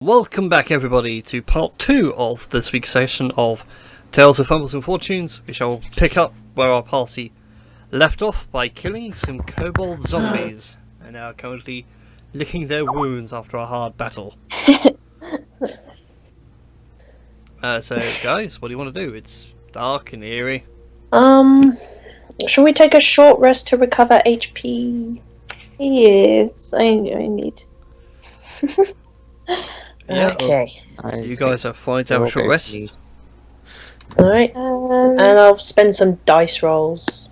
Welcome back, everybody, to part 2 of this week's session of Tales of Fumbles and Fortunes. We shall pick up where our party left off by killing some kobold zombies, and are currently licking their wounds after a hard battle. So, guys, what do you want to do? It's dark and eerie. Should we take a short rest to recover HP? Yes, I need. Yeah, Okay. you guys are fine to have a short rest. Alright. And I'll spend some dice rolls.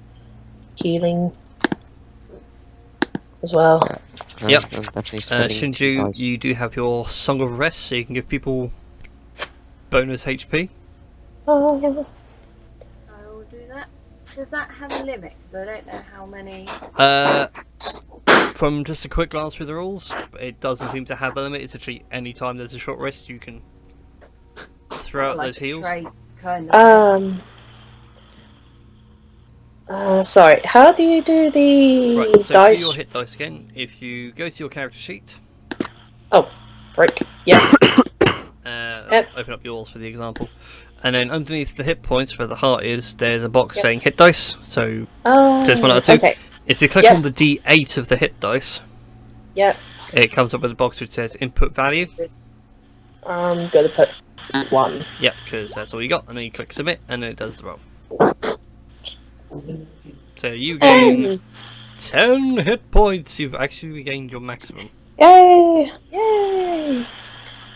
Healing. As well. Yep. SteamedChu, you do have your Song of Rest, so you can give people bonus HP. Oh, yeah. I will do that. Does that have a limit? Because I don't know how many. From just a quick glance through the rules, it doesn't seem to have a limit. It's actually any time there's a short rest, you can throw out those heals. Kind of sorry. How do you do the Right, so dice? for your hit dice again, if you go to your character sheet, Oh, frick. Yeah. Yep. open up yours for the example, and then underneath the hit points where the heart is, there's a box saying hit dice. So it says 1 out of 2. Okay. If you click on the D8 of the hit dice, Yep. it comes up with a box which says input value. I'm gonna put 1. Yep, because that's all you got, and then you click submit, and then it does the roll. So you gain 10 hit points. You've actually regained your maximum. Yay! Yay!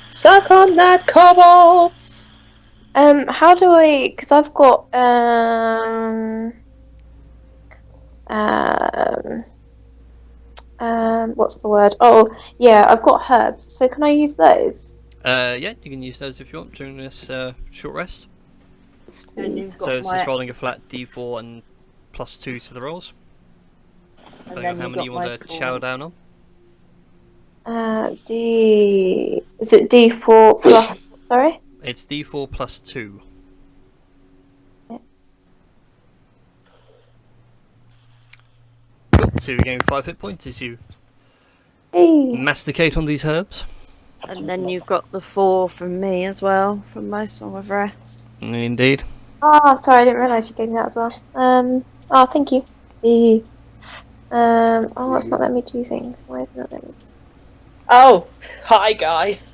Suck on that, kobolds! How do I? Because I've got what's the word? Oh, yeah, I've got herbs. So can I use those? Yeah, you can use those if you want during this short rest. And you've got So it's just rolling a flat D4 and +2 to the rolls. Depending on how many you want to chow down on. Is it D4 plus? Sorry. It's D4 +2. Yeah. Cool. So you gain 5 hit points as you masticate on these herbs. And then you've got the 4 from me as well, from my Song of Rest. Indeed. Oh, sorry, I didn't realise you gave me that as well. Oh, thank you. Oh, it's not letting me do things. Why is it not letting me do? Oh, hi guys.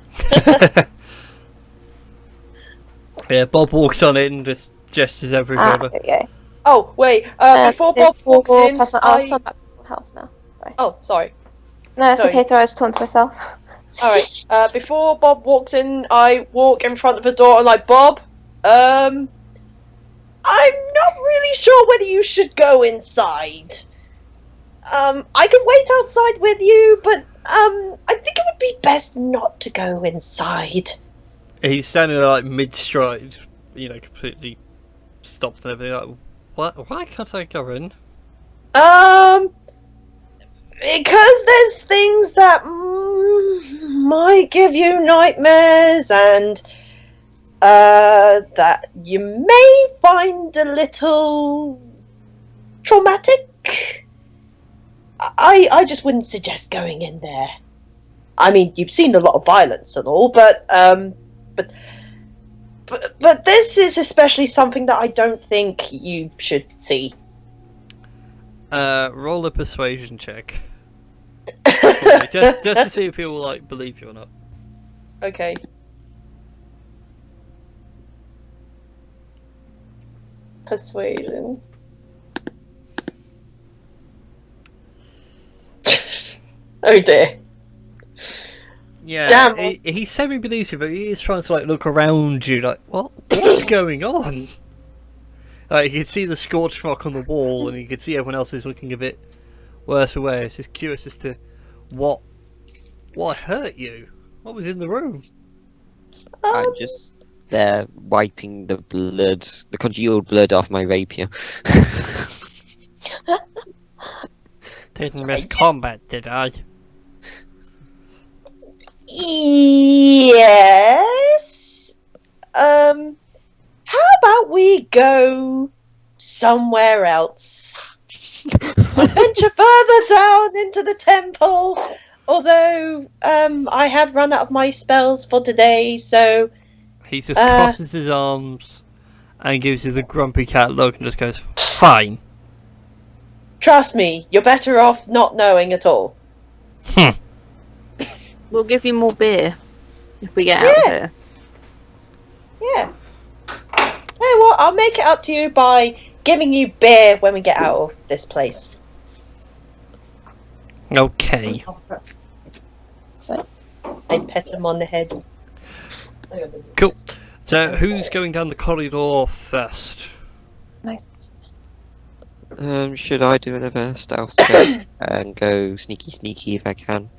Yeah, Bob walks on in and just gestures everywhere. There we go. Oh, wait, before Bob walks in, I'm back to full health now. Sorry. Oh, sorry. No, it's Sorry. okay, sorry, I was talking to myself. Alright, before Bob walks in, I walk in front of the door and like, Bob, I'm not really sure whether you should go inside. I can wait outside with you, but, I think it would be best not to go inside. He's standing there like mid-stride, you know, completely stopped and everything. Like, what? Why can't I go in? Because there's things that might give you nightmares and that you may find a little traumatic. I just wouldn't suggest going in there. I mean, you've seen a lot of violence and all, but this is especially something that I don't think you should see. Roll a persuasion check. just to see if he will like believe you or not. Okay. Persuasion. Oh dear. Yeah, Damn. he semi-believes you, but he is trying to like look around you, like, what's going on? Like, you can see the scorch mark on the wall, and you can see everyone else is looking a bit worse for wear. It's just curious as to what hurt you. What was in the room? I'm just there wiping the blood, the congealed blood off my rapier. Didn't miss combat, did I? Yes. How about we go somewhere else? Venture further down into the temple. although I have run out of my spells for today, so He just crosses his arms and gives you the grumpy cat look and just goes, fine. trust me, you're better off not knowing at all. We'll give you more beer if we get out of here. Yeah. Hey, well, I'll make it up to you by giving you beer when we get out of this place. Okay. So, I pet him on the head. Cool. So, who's going down the corridor first? Nice. Should I do another stealth check and go sneaky if I can?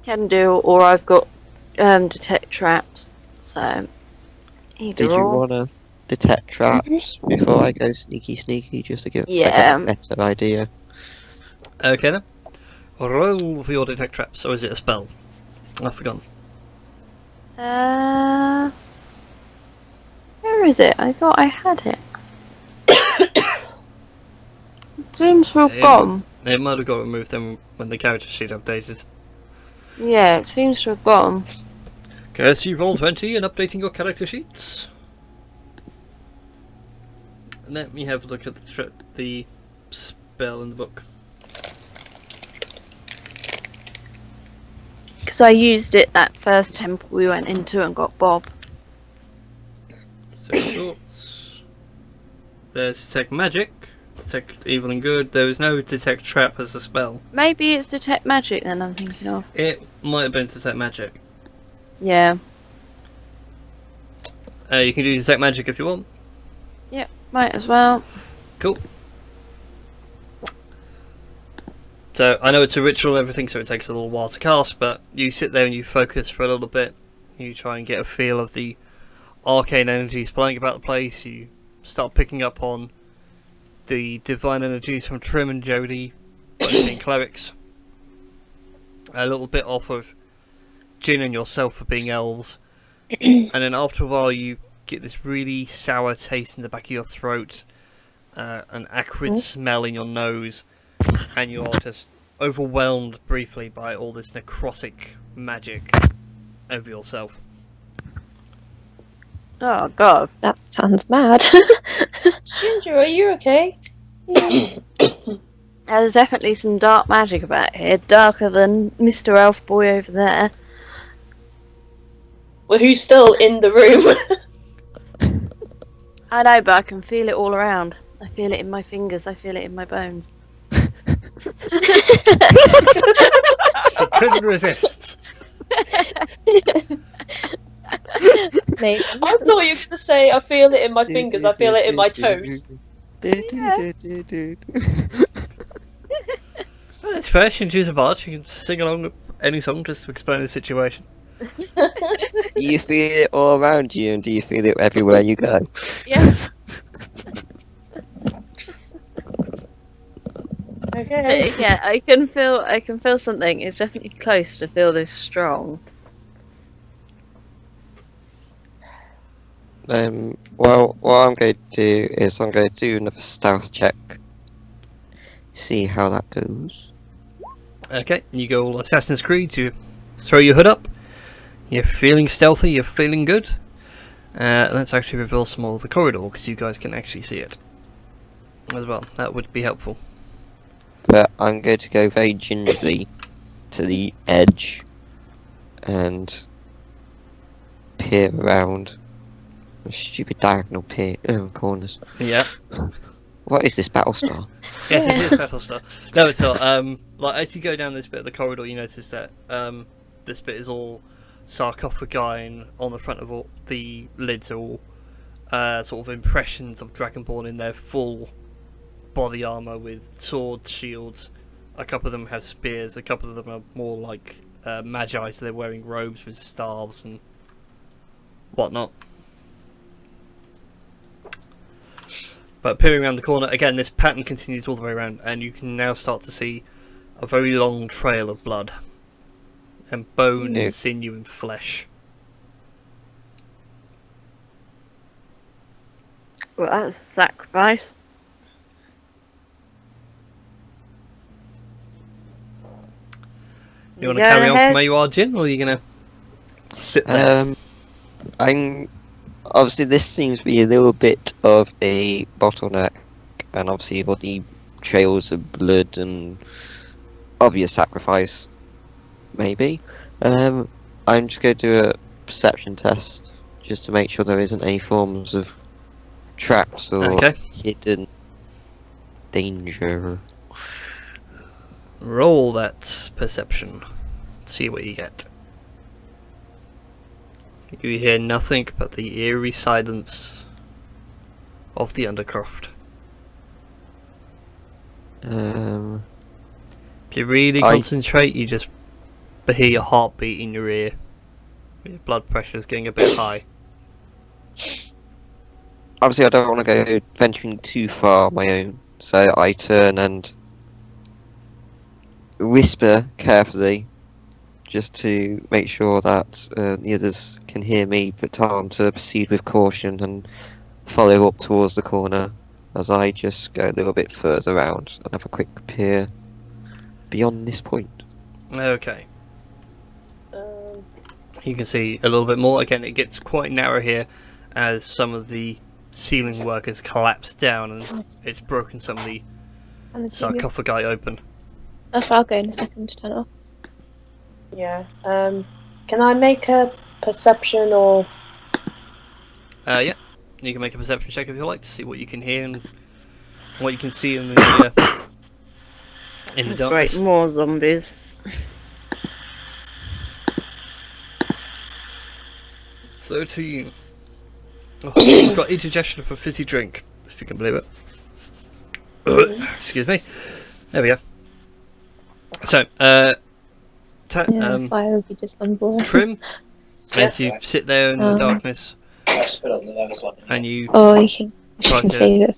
Can do, or I've got detect traps. So either Did you or. want to detect traps before I go sneaky just to get Yeah. a better idea? Okay then. Roll for your detect traps, or is it a spell? I've forgotten. Where is it? I thought I had it. It seems to have gone. It might have got removed then when the character sheet updated. Yeah, it seems to have gone. Okay, so you roll 20 and updating your character sheets. Let me have a look at the spell in the book. Because I used it that first temple we went into and got Bob. So shorts. There's detect magic, detect evil and good. There was no detect trap as a spell. Maybe it's detect magic then I'm thinking of. It might have been detect magic. Yeah. You can do detect magic if you want. Yep, might as well. Cool. So I know it's a ritual and everything, so it takes a little while to cast, but you sit there and you focus for a little bit. You try and get a feel of the arcane energies flowing about the place. You start picking up on the divine energies from Trim and Jody, both being clerics. A little bit off of Jin and yourself for being elves. And then after a while you get this really sour taste in the back of your throat, an acrid smell in your nose, and you're just overwhelmed briefly by all this necrotic magic over yourself. Oh god. That sounds mad. Ginger, are you okay? There's definitely some dark magic about here. Darker than Mr. Elf Boy over there. Well, who's still in the room? I know, but I can feel it all around. I feel it in my fingers. I feel it in my bones. She couldn't resist. Maybe. I thought you were going to say, I feel it in my fingers, I feel it in my toes. Well, it's fair, she can choose a part. She can sing along with any song just to explain the situation. Do you feel it all around you, and do you feel it everywhere you go? Yeah. Okay. But yeah, I can feel something. It's definitely close to feel this strong. Well, what I'm going to do is I'm going to do another stealth check. See how that goes. Okay, you go all Assassin's Creed, you throw your hood up, you're feeling stealthy, you're feeling good. Let's actually reveal some more of the corridor, because you guys can actually see it as well. That would be helpful. But I'm going to go very gingerly to the edge and peer around. A stupid diagonal peer corners. Yeah. What is this, Battlestar? Yes, it is Battlestar. No, it's not. Like, as you go down this bit of the corridor, you notice that this bit is all sarcophagi, and on the front of all the lids are all sort of impressions of Dragonborn in their full body armor with swords, shields. A couple of them have spears. A couple of them are more like magi, so they're wearing robes with staves and whatnot. But peering around the corner, again, this pattern continues all the way around, and you can now start to see a very long trail of blood. And bone and sinew and flesh. Well, that's a sacrifice. You want to carry on from where you are, Jin, or are you going to sit there? I'm obviously this seems to be a little bit of a bottleneck, and obviously all the trails of blood and obvious sacrifice, maybe. I'm just going to do a perception test just to make sure there isn't any forms of traps or hidden danger. Roll that perception. See what you get. You hear nothing but the eerie silence of the Undercroft. Um, If you really concentrate, you just hear your heartbeat in your ear. Your blood pressure's getting a bit high. Obviously, I don't want to go venturing too far on my own, so I turn and whisper carefully, just to make sure that the others can hear me, but tell them to proceed with caution and follow up towards the corner, as I just go a little bit further around and have a quick peer beyond this point. Okay. You can see a little bit more. Again, it gets quite narrow here as some of the ceiling work has collapsed down and it's broken some of the sarcophagi open. That's where I'll go in a second to turn it off. Yeah. Can I make a perception or? Yeah. You can make a perception check if you like to see what you can hear and what you can see in the darkness. Great, more zombies. 13. Oh, you've got indigestion of a fizzy drink, if you can believe it. Excuse me. There we go. So, fire will be just on board. Trim, as you sit there in the darkness, and you you can save it.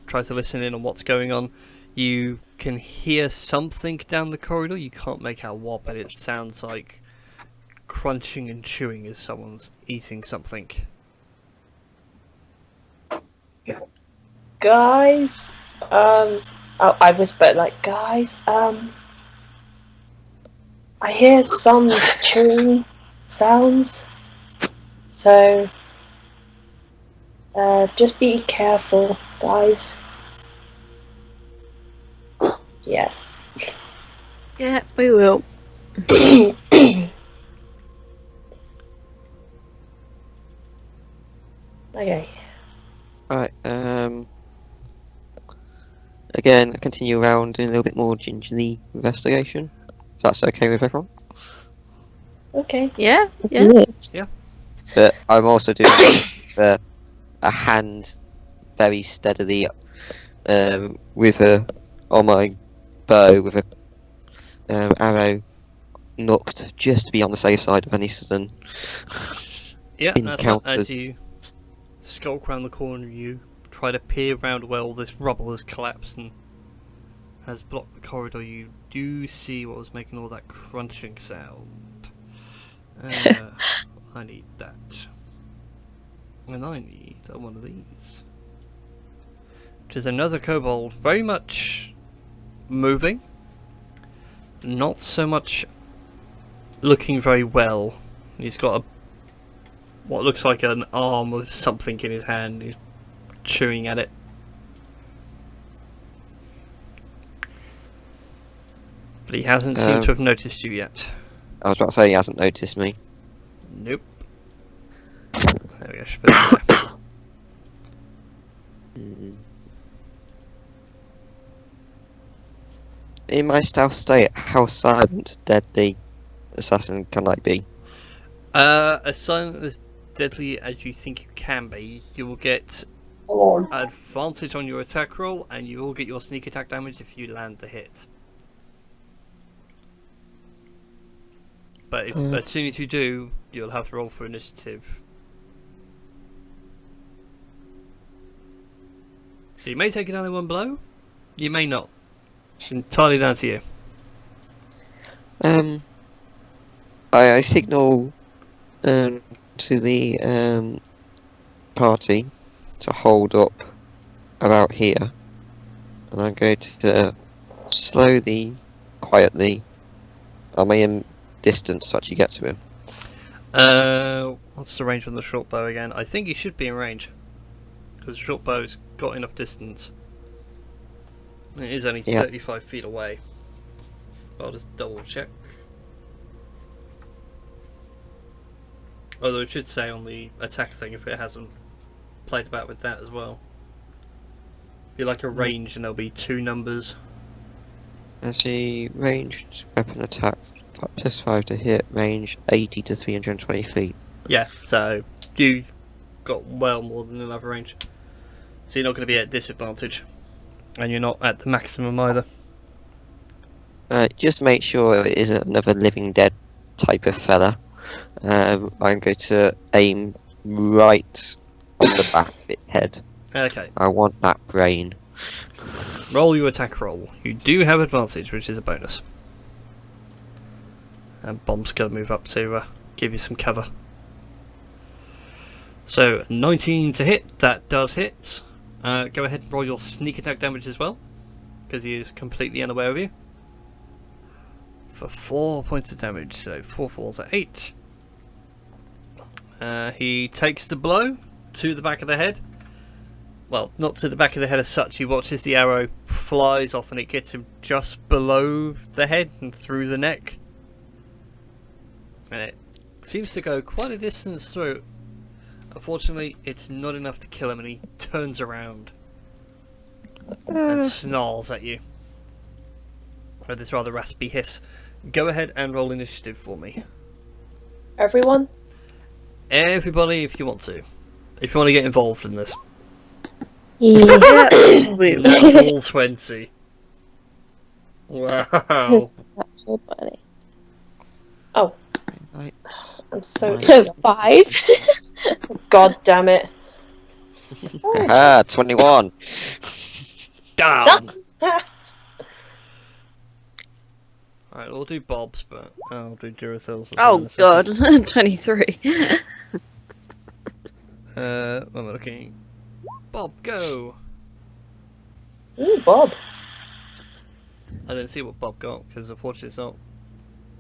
Try to listen in on what's going on. You can hear something down the corridor. You can't make out what, but it sounds like crunching and chewing as someone's eating something. Guys, I whispered guys, I hear some chewing sounds, so just be careful, guys. Yeah. Yeah, we will. Okay. Right, again, I continue around doing a little bit more gingerly investigation. If that's okay with everyone. Okay. Yeah, yeah. Good. But I'm also doing a hand very steadily with on my bow with a arrow knocked just to be on the safe side of any sudden encounters. As you skulk around the corner, you try to peer around where all this rubble has collapsed and has blocked the corridor. You do see what was making all that crunching sound. I need that. And I need one of these. Which is another kobold, very much moving. Not so much looking very well. He's got what looks like an arm with something in his hand. He's chewing at it. But he hasn't seemed to have noticed you yet. I was about to say he hasn't noticed me. Nope. There we go. Should put it there. In my stealth state, how silent, deadly assassin can I be? As silent as deadly as you think you can be. You will get advantage on your attack roll, and you will get your sneak attack damage if you land the hit. But as soon as you do, you'll have to roll for initiative. So you may take it down in one blow, you may not. It's entirely down to you. I signal to the party to hold up about here, and I'm going to slowly, quietly Am I in distance to actually get to him? What's the range on the short bow again? I think he should be in range. Because the short bow's got enough distance. It is only 35 feet away. I'll just double check. Although it should say on the attack thing if it hasn't played about with that as well. Be like a range and there'll be 2 numbers. I see ranged weapon attack +5 to hit, range 80 to 320 feet. Yeah, so you got well more than enough range. So you're not going to be at disadvantage. And you're not at the maximum either. Just make sure it isn't another living dead type of fella. I'm going to aim right on the back of its head. Okay. I want that brain. Roll your attack roll. You do have advantage, which is a bonus. And Bomb's going to move up to give you some cover. So, 19 to hit. That does hit. Go ahead and roll your sneak attack damage as well. Because he is completely unaware of you. For 4 points of damage. So, 4 falls at 8. He takes the blow to the back of the head. Well, not to the back of the head as such. He watches the arrow flies off and it gets him just below the head and through the neck. And it seems to go quite a distance through. Unfortunately, it's not enough to kill him and he turns around and snarls at you. With this rather raspy hiss. Go ahead and roll initiative for me. Everyone? Everybody, if you want to. If you want to get involved in this. Yeah. Level 20. Wow. That's so funny. Oh. Right. I'm so... 5. God damn it. Haha, 21! Down! Alright, we'll do Bob's, but I'll do Durathil's. Oh god, 23. What am I looking? Bob, go! Ooh, Bob. I didn't see what Bob got, because unfortunately it's not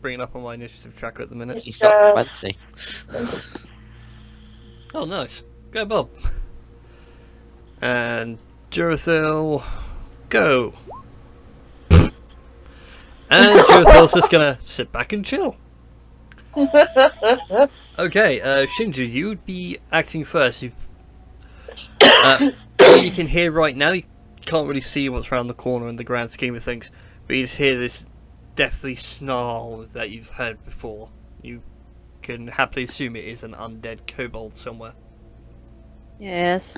bringing up on my initiative tracker at the minute. He's got 20. Oh, nice. Go, Bob. And Durathil, go! And Durathil's just gonna sit back and chill. Okay, Shinju, you would be acting first. You can hear right now, you can't really see what's around the corner in the grand scheme of things, but you just hear this deathly snarl that you've heard before. You can happily assume it is an undead kobold somewhere. Yes.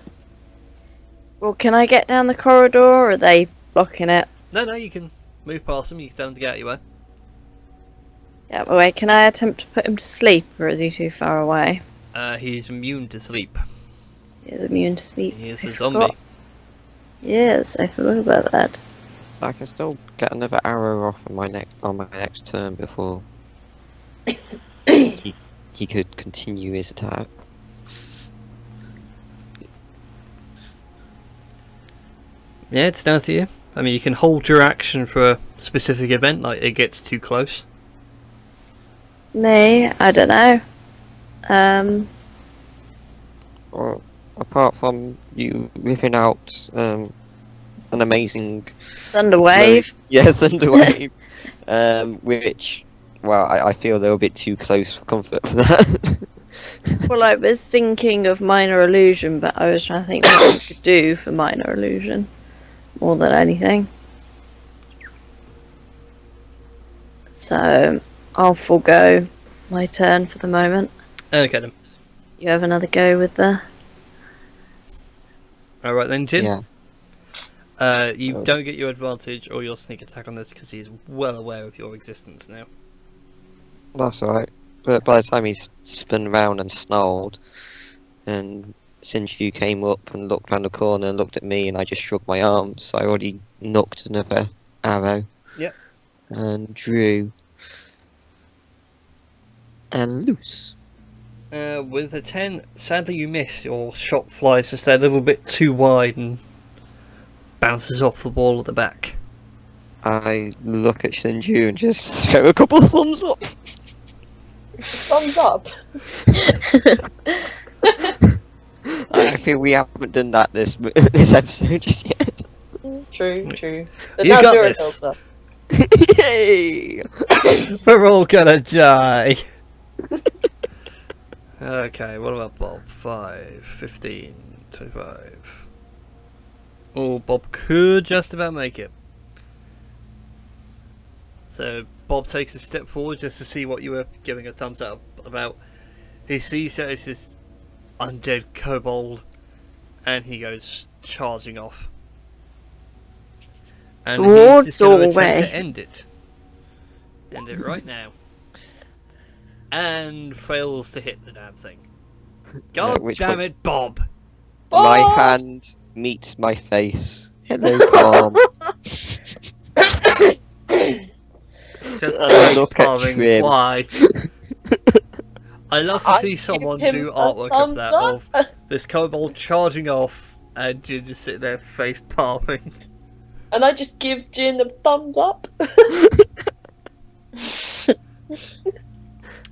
Well, can I get down the corridor, or are they blocking it? No, you can move past them, you can tell them to get out your way. Yeah, but wait, can I attempt to put him to sleep, or is he too far away? He's immune to sleep. He's immune to sleep. He is a I zombie. forgot. Yes, I forgot about that. I can still get another arrow off on my next turn before he could continue his attack. Yeah, it's down to you. I mean, you can hold your action for a specific event, like it gets too close. Me, I don't know. Or apart from you ripping out an amazing Thunderwave. yeah, Thunderwave, which, well, I feel they're a bit too close for comfort for that. Well, I was thinking of Minor Illusion, but I was trying to think what we could do for Minor Illusion more than anything. So, I'll forego my turn for the moment. Okay then. You have another go with the... Alright then, Jin. Yeah. You don't get your advantage or your sneak attack on this because he's well aware of your existence now. That's alright. But by the time he's spun round and snarled, and SteamedChu came up and looked round the corner and looked at me, and I just shrugged my arms, so I already knocked another arrow. Yep. And drew. And loose. With a 10, sadly you miss. Your shot flies just a little bit too wide and bounces off the wall at the back. I look at Shinju and just throw a couple of thumbs up. Thumbs up. I feel we haven't done that this episode just yet. True. But You now got Duracell this. stuff. Yay! We're all gonna die. Okay, what about Bob? 5, 15, 25. Oh, Bob could just about make it. So Bob takes a step forward just to see what you were giving a thumbs up about. He sees that it's this undead kobold, and he goes charging off. And Towards he's just going to attempt doorway. to end it. End it right now. And fails to hit the damn thing. God which damn one? it, Bob! My Bob! hand meets my face. Hello, Tom. Just Look at palming. Trim. Why? I love to I see give someone him do a artwork of thumbs that, up. of this kobold charging off and Jin just sitting there face palming. And I just give Jin a thumbs up.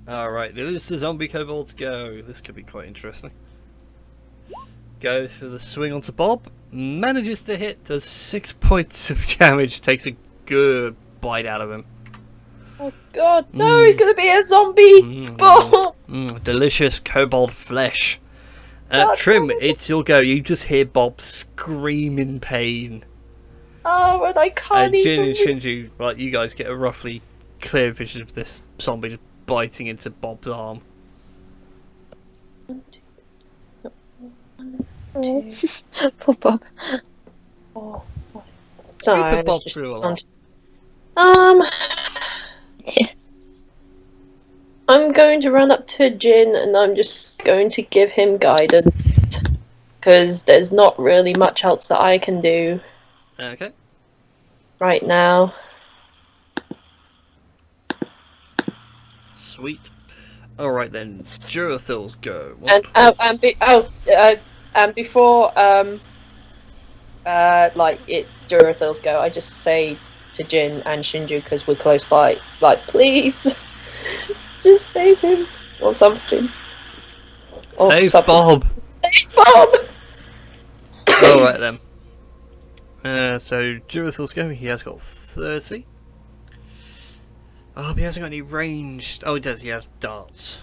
Alright, let the zombie kobolds go. This could be quite interesting. Go for the swing onto Bob. Manages to hit, does 6 points of damage, takes a good bite out of him. Oh god, no, he's gonna be a zombie! Bob! Delicious kobold flesh. God, Trim, no. it's your go. You just hear Bob scream in pain. Oh, and I can't Jin even... and Shinju, right, you guys get a roughly clear vision of this zombie just biting into Bob's arm. Poor Bob. Oh, You sorry, put Bob it's just- through a lot. I'm going to run up to Jin and I'm just going to give him guidance. Because there's not really much else that I can do Okay. right now. Sweet. Alright then, Durathils go. And before like it's Durathils go, I just say to Jin and Shinju because we're close by, like, please, just save him or something. Or Save something. Bob! Save Bob! Alright then. So Durathils go, he has got 30. Oh, but he hasn't got any ranged. Oh, he does, he has darts.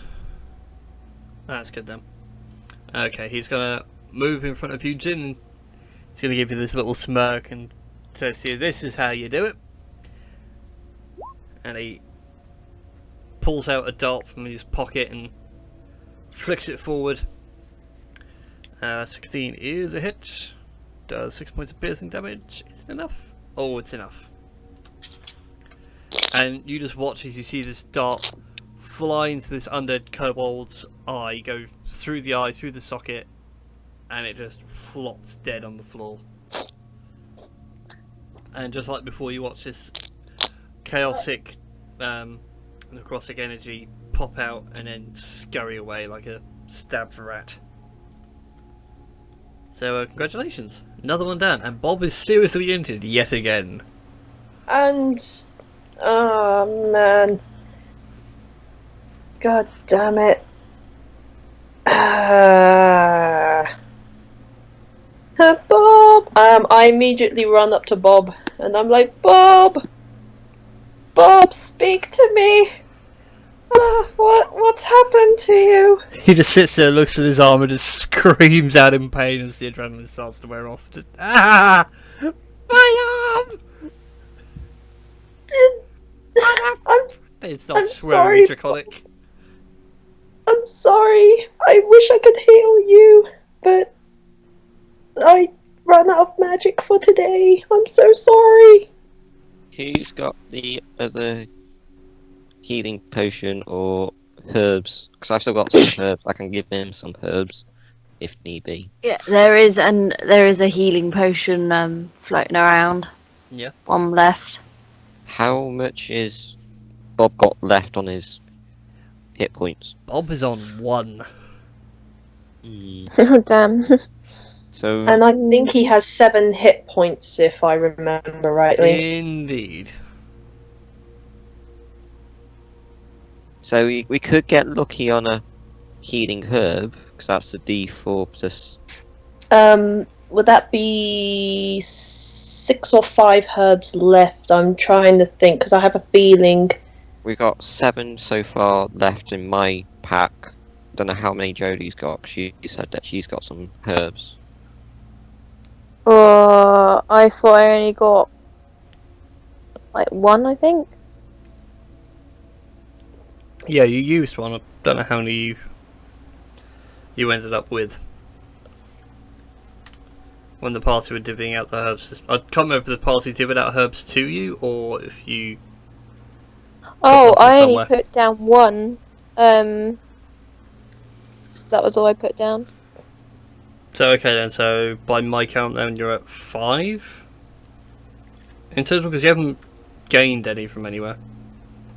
That's good then. Okay, he's gonna move in front of you, Jin, and he's gonna give you this little smirk and says to you, this is how you do it. And he pulls out a dart from his pocket and flicks it forward. 16 is a hit. Does 6 points of piercing damage. Is it enough? Oh, it's enough. And you just watch as you see this dart fly into this undead kobold's eye, go through the eye, through the socket, and it just flops dead on the floor. And just like before, you watch this chaotic necrotic energy pop out and then scurry away like a stabbed rat. So congratulations, another one down, and Bob is seriously injured yet again. And oh man, god damn it. Bob! I immediately run up to Bob and I'm like, Bob! Bob, speak to me! What's happened to you? He just sits there, looks at his arm, and just screams out in pain as the adrenaline starts to wear off. Just, ah! My arm! It starts I'm swearing sorry, draconic. I'm sorry. I wish I could heal you, but I ran out of magic for today. I'm so sorry. Who's got the other healing potion or herbs? Because I've still got some herbs. I can give him some herbs if need be. Yeah, there is a healing potion floating around. Yeah. One left. How much is Bob got left on his hit points? Bob is on 1. Hmm. Oh, damn. So And I think he has 7 hit points, if I remember rightly. Indeed. so we could get lucky on a healing herb because that's the D4 plus. Would that be 6 or 5 herbs left? I'm trying to think, because I have a feeling... We got 7 so far left in my pack. Don't know how many Jodie's got. She said that she's got some herbs. I thought I only got like 1, I think. Yeah, you used one. I don't know how many you ended up with when the party were divvying out the herbs. I can't remember if the party divvied out herbs to you or if you. Oh, one from I only somewhere. put down 1. That was all I put down. So okay then. So by my count, then you're at 5 in total because you haven't gained any from anywhere.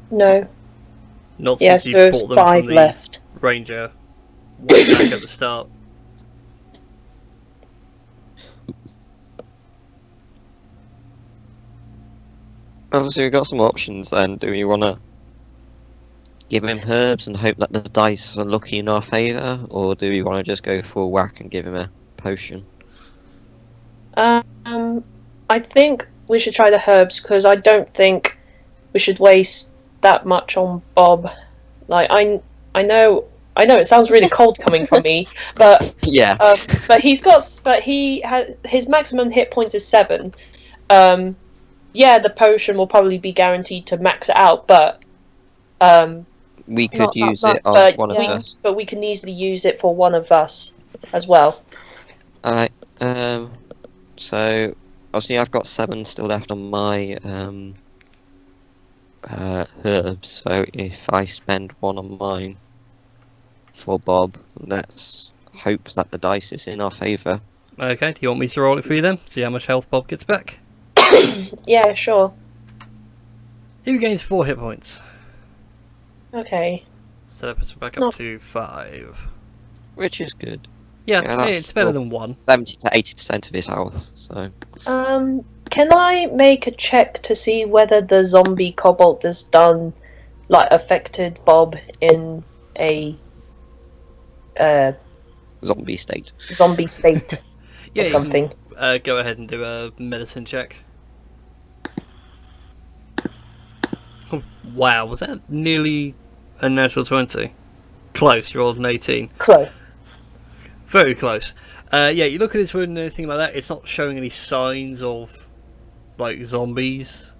No. Not Yeah, since so you bought them 5 from the left. ranger way back at the start. Obviously, we've got some options then. Do we want to give him herbs and hope that the dice are lucky in our favour? Or do we want to just go full whack and give him a potion? I think we should try the herbs, because I don't think we should waste that much on Bob. Like, I know it sounds really cold coming from me, but Yeah. his maximum hit points is 7. Yeah, the potion will probably be guaranteed to max it out, but we could not that use much, it on but one of us. but we can easily use it for one of us as well. Alright, so obviously I've got 7 still left on my herbs, so if I spend 1 on mine for Bob, let's hope that the dice is in our favour. Okay, do you want me to roll it for you then? See how much health Bob gets back? Yeah, sure. He gains 4 hit points. Okay. So that puts him back up Not- to 5. Which is good. Yeah, Yeah, that's it's better still- than 1. 70 to 80% of his health, so... Can I make a check to see whether the zombie cobalt has affected Bob in a zombie state. zombie state Yeah, or you something? can, go ahead and do a medicine check. Oh, wow, was that nearly a natural 20? Close, you rolled an 18. Close. Very close. Yeah, you look at his wound and anything like that, it's not showing any signs of, like, zombies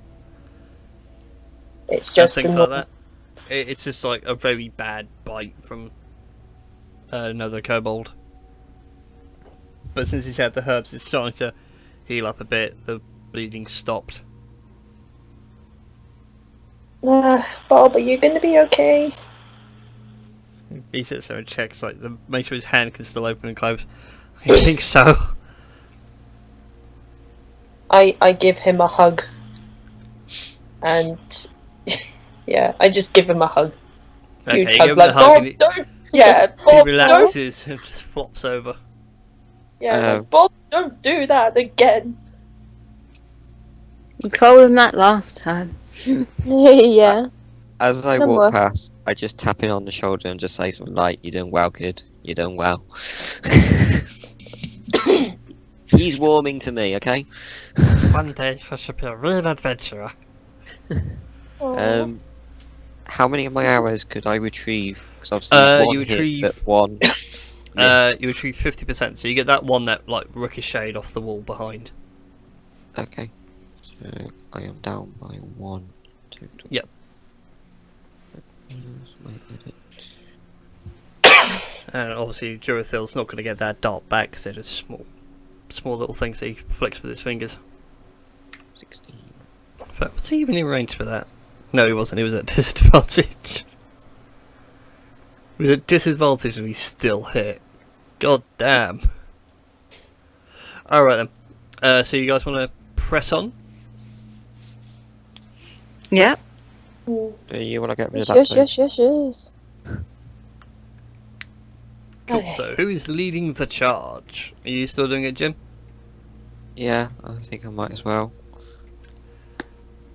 It's and just things a like that. It's just, like, a very bad bite from another kobold. But since he's had the herbs, it's starting to heal up a bit. The bleeding stopped. Bob, are you going to be okay? He sits there and checks, like, make sure his hand can still open and close. I think so. I give him a hug. And yeah, I just give him a hug. Okay, Huge you hug, give him like, the hug Bob, and don't! Yeah, he Bob, don't! relaxes and just flops over. Yeah, like, Bob, don't do that again. You told him that last time. Yeah. As I Somewhere. walk past, I just tap him on the shoulder and just say something like, "You're doing well, kid. You're doing well." He's warming to me, okay? One day I should be a real adventurer. How many of my arrows could I retrieve? Because obviously one you retrieve- hit, but one missed. You retrieve 50%, so you get that one that, like, ricocheted off the wall behind. Okay. So I am down by 1 total. Yep. Here's my edit. And obviously Durathil's not going to get that dart back because they're just small little things that he flicks with his fingers. 16. But was he even in range for that? No, he wasn't. He was at disadvantage. He was at disadvantage and he still hit. God damn. Alright then. So you guys want to press on? Yeah. Do you want to get rid of Yes, that? yes, yes, yes. Cool. Okay. So, who is leading the charge? Are you still doing it, Jim? Yeah, I think I might as well.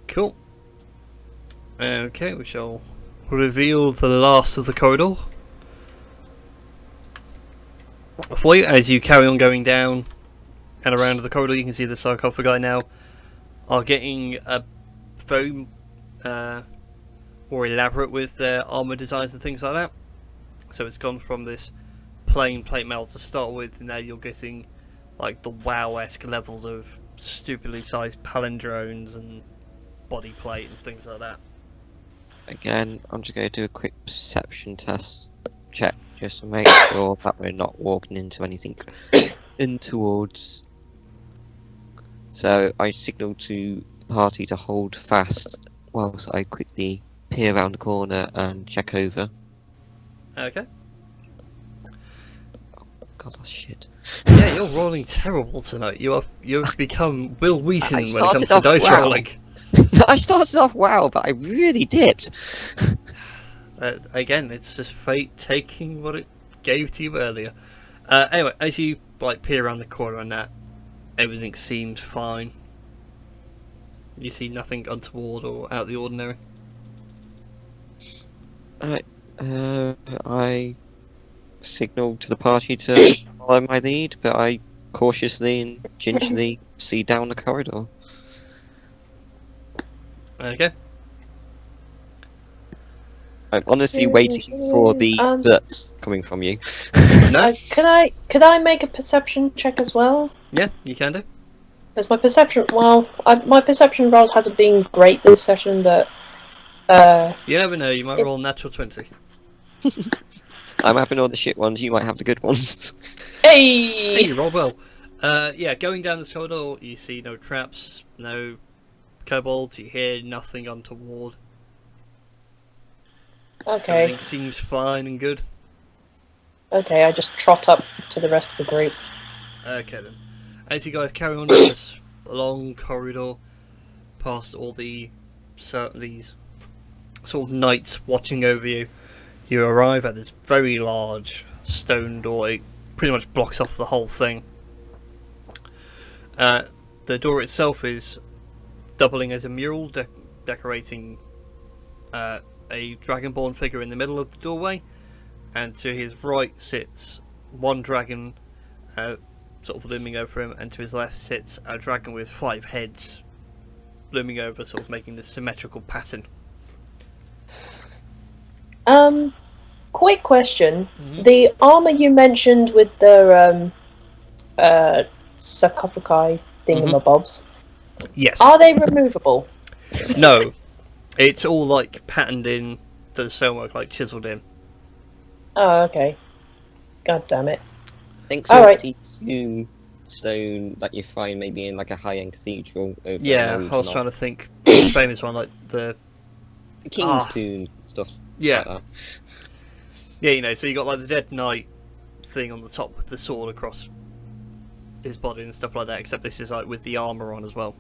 Cool. Okay, we shall reveal the last of the corridor for you as you carry on going down and around the corridor. You can see the sarcophagi now are getting very more elaborate with their armor designs and things like that. So it's gone from this plain plate mail to start with, and now you're getting like the WoW-esque levels of stupidly sized palindromes and body plate and things like that. Again, I'm just going to do a quick perception test check just to make sure that we're not walking into anything in towards. So I signal to the party to hold fast whilst I quickly peer around the corner and check over. Okay. God, that's shit. Yeah, you're rolling terrible tonight. You've become Will Wheaton when it comes started to off dice well. rolling. I started off well, but I really dipped. Again, it's just fate taking what it gave to you earlier. Anyway, as you like peer around the corner and that, everything seems fine. You see nothing untoward or out of the ordinary. I signal to the party to follow my lead, but I cautiously and gingerly see down the corridor. Okay. I'm honestly waiting for the butts coming from you. No. Could I make a perception check as well? Yeah, you can do. Because my perception, my perception rolls hasn't been great this session, but You never know. You might roll a natural 20. I'm having all the shit ones. You might have the good ones. Hey, hey, you rolled well. Yeah, going down this corridor, you see no traps, no kobolds. You hear nothing untoward. okay, Everything seems fine and good. okay. I just trot up to the rest of the group. Okay then. As you guys carry on down this long corridor, past all these sort of knights watching over you, you arrive at this very large stone door. It pretty much blocks off the whole thing. The door itself is doubling as a mural, decorating a dragonborn figure in the middle of the doorway, and to his right sits one dragon sort of looming over him, and to his left sits a dragon with 5 heads looming over, sort of making this symmetrical pattern. Quick question: Mhm. the armor you mentioned with the sarcophagi thingamabobs, Yes. are they removable? No. It's all like patterned in to the stonework, like chiseled in. Oh, okay. God damn it. I think Alright. the tombstone that you find maybe in like a high-end cathedral. Over Yeah, in I was Norwich, trying to think the famous one, like the the King's Ah. Tomb stuff. yeah, Like that. yeah, you know. So you got like the dead knight thing on the top with the sword across his body and stuff like that. Except this is like with the armor on as well.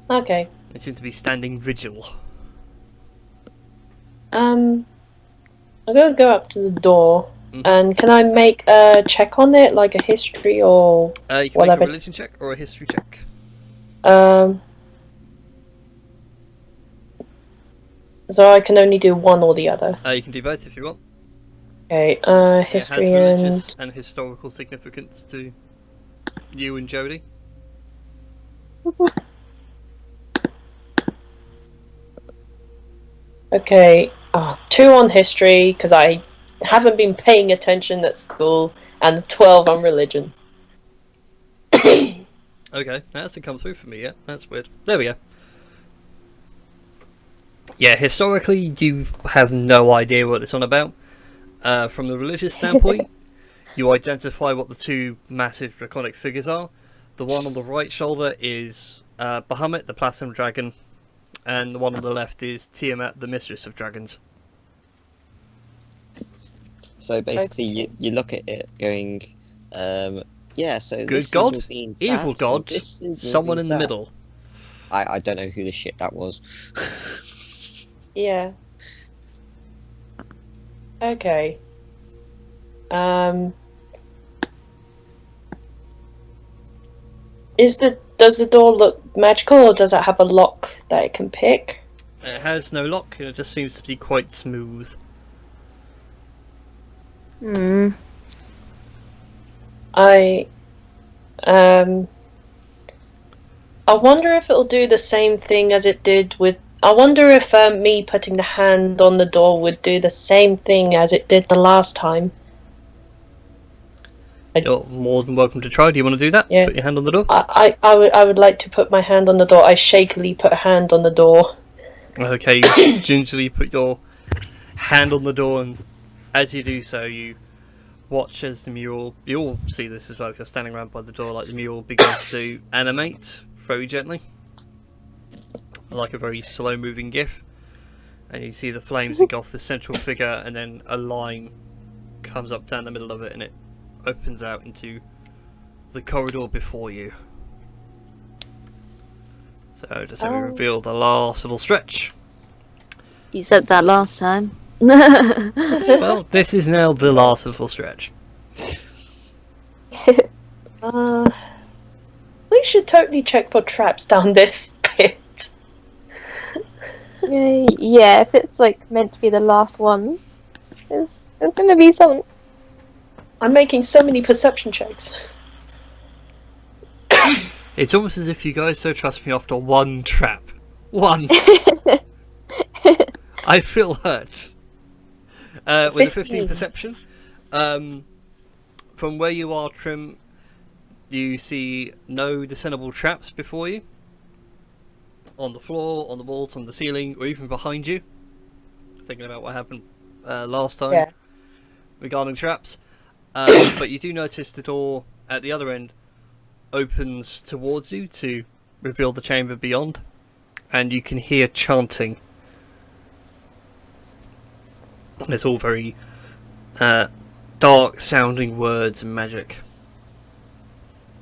Okay. They seem to be standing vigil. I'm gonna go up to the door, Mhm. and can I make a check on it, like a history or You can whatever? make a religion check or a history check. So I can only do one or the other. You can do both if you want. Okay. It History has religious and and historical significance to you and Jody. okay. 2 on history because I haven't been paying attention at school, and 12 on religion. Okay, that hasn't come through for me yet. That's weird. There we go. Yeah, historically, you have no idea what it's on about. From the religious standpoint, you identify what the 2 massive draconic figures are. The one on the right shoulder is Bahamut, the Platinum Dragon, and the one on the left is Tiamat, the Mistress of Dragons. So basically, you look at it going, yeah. So Good this God, symbol means evil that, and God, this symbol someone means in the that. middle. I don't know who the shit that was. Yeah. Okay. Um, does the door look magical, or does it have a lock that it can pick? It has no lock, and it just seems to be quite smooth. Hmm. I wonder if it'll do the same thing as it did with. I wonder if me putting the hand on the door would do the same thing as it did the last time. You're more than welcome to try. Do you want to do that? Yeah. Put your hand on the door? I would like to put my hand on the door. I shakily put a hand on the door. Okay, you gingerly put your hand on the door, and as you do so, you watch as the mural. You all see this as well if you're standing around by the door, like the mural begins to animate very gently, like a very slow moving GIF. And you see the flames engulf the central figure, and then a line comes up down the middle of it, and it opens out into the corridor before you. So just let me reveal the last little stretch. You said that last time. Well, this is now the last little stretch. We should totally check for traps down this pit. Yeah, if it's like meant to be the last one, there's gonna be some. I'm making so many perception checks. It's almost as if you guys don't trust me after one trap. One! I feel hurt. With a 15 perception, from where you are, Trim, you see no discernible traps before you. On the floor, on the walls, on the ceiling, or even behind you. Thinking about what happened last time regarding traps. But you do notice the door at the other end opens towards you to reveal the chamber beyond. And you can hear chanting. It's all very dark sounding words and magic.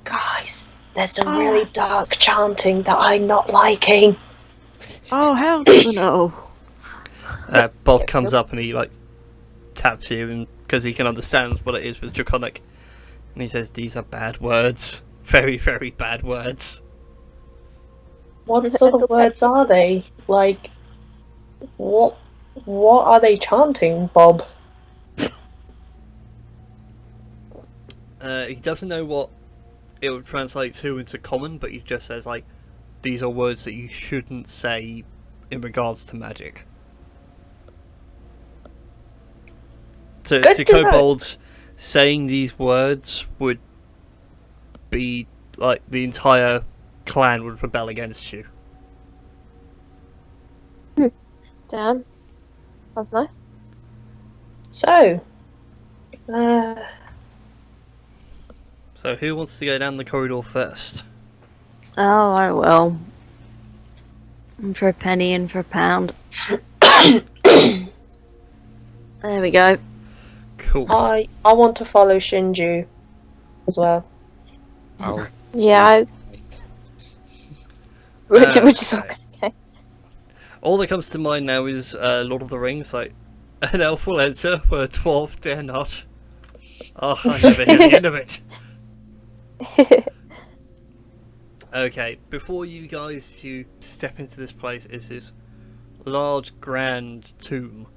Guys, there's some really dark chanting that I'm not liking. Oh, hell no. Bob comes up and he taps you, and because he can understand what it is with Draconic, and he says, "These are bad words, very, very bad words." What sort of words are they? Like, what are they chanting, Bob? He doesn't know what it would translate to into common, but he just says these are words that you shouldn't say in regards to magic. To kobolds, saying these words would be like the entire clan would rebel against you. Damn. That's nice. So, So who wants to go down the corridor first? Oh, I will. And for a penny and for a pound. There we go. Cool. I want to follow Shinju as well. Oh, Yeah, which is Okay. okay. All that comes to mind now is Lord of the Rings, an elf will enter where a dwarf dare not. Oh, I never hear the end of it. Okay, before you guys step into this place is this large grand tomb.